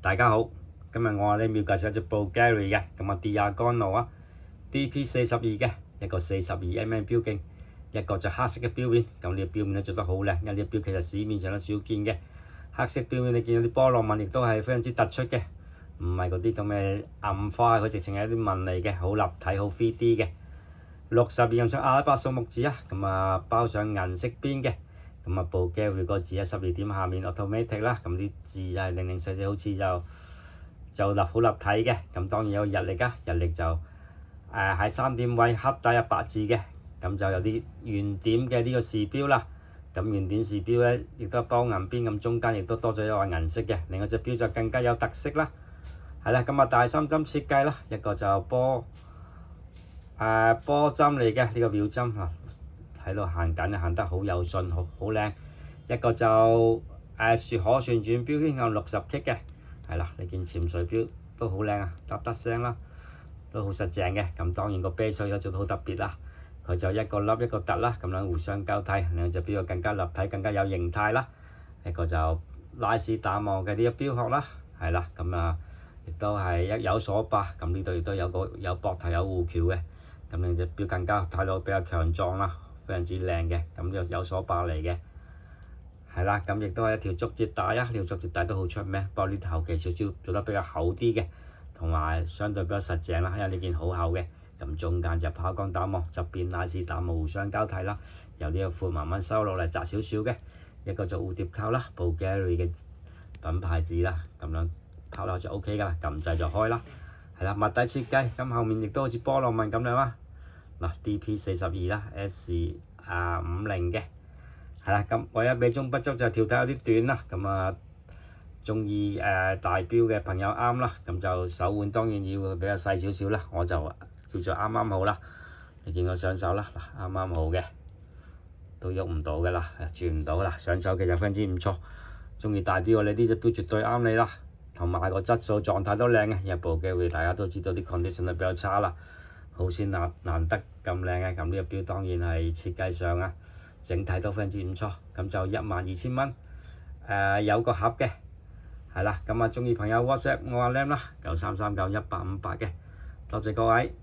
大家好，今日我哋要介紹一隻 Bulgari 嘅，咁啊 Diagonal 啊 DP42嘅，一個42mm 標徑，一個就黑色嘅標面，咁呢個標面咧做得好靚，因為呢個標其實市面上都少見嘅，黑色標面你見到啲波浪紋亦都係非常之突出嘅，唔係嗰啲咁嘅暗花，佢直情係一啲紋嚟嘅，好立體好 3D 嘅。62用上阿拉伯數目字啊，咁啊包上銀色邊嘅。咁啊，Bulgari 個字喺12點下面 automatic 啦，咁啲字係零零細細，好似就好立體嘅。咁當然有日曆㗎，日曆就喺3點位黑底有白字嘅，咁就有啲圓點嘅呢個時標啦。咁圓點時標咧，亦都包銀邊，咁中間亦都多咗一個銀色嘅。另外隻標就更加有特色啦。係啦，咁啊大3針設計啦，一個就波針嚟嘅呢個秒針啊。喺度行緊，行得好有信號，好靚。一個就可旋轉標圈有60 K 嘅，係啦，你見潛水標都好靚啊，嗒聲啦，都好實淨嘅。咁當然個啤手有做到好特別啦，佢就一個凹一個凸啦，咁樣互相交替，兩隻標就更加立體，更加有形態啦。一個就拉絲打磨嘅呢個標殼啦，係啦，咁啊亦都係有鎖把，咁呢度亦都有膊頭有護橋嘅，咁兩隻標更加睇到比較強壯啦。非常之靚嘅，咁就有鎖把嚟嘅，係啦，咁亦都係一條竹節帶啊，呢條竹節帶都好出名，不過呢頭後期少少做得比較厚啲嘅，同埋相對比較實淨啦，因為呢件好厚嘅，咁中間就拋光打磨，側邊拉絲打磨互相交替啦，由呢個闊慢慢收落嚟窄少少嘅，一個就蝴蝶扣啦 ，Bulgari 嘅品牌字啦，咁樣拋落就 OK 㗎啦，撳掣就開啦，係啦，物底設計，咁後面亦都好似波浪紋咁樣啊。嗱 DP42啦 S50 嘅，係啦，咁唯一美中不足就條帶有啲短啦，咁啊中意大標嘅朋友啱啦，咁就手腕當然要比較細少少啦，我就叫做啱啱好啦，你見我上手啦，嗱啱啱好嘅，都喐唔到㗎啦，轉唔到啦，上手其實非常之唔錯，中意大標嘅你呢隻標絕對啱你啦，同埋個質素狀態都靚嘅，有部機會大家都知道啲 condition 係比較差啦。好先難得咁靚嘅，咁呢個標當然係設計上啊，整體都非常之唔錯，咁就12,000蚊，有個盒嘅，係啦，咁啊中意朋友 WhatsApp 我阿 Lam 啦，93391858嘅，多謝各位。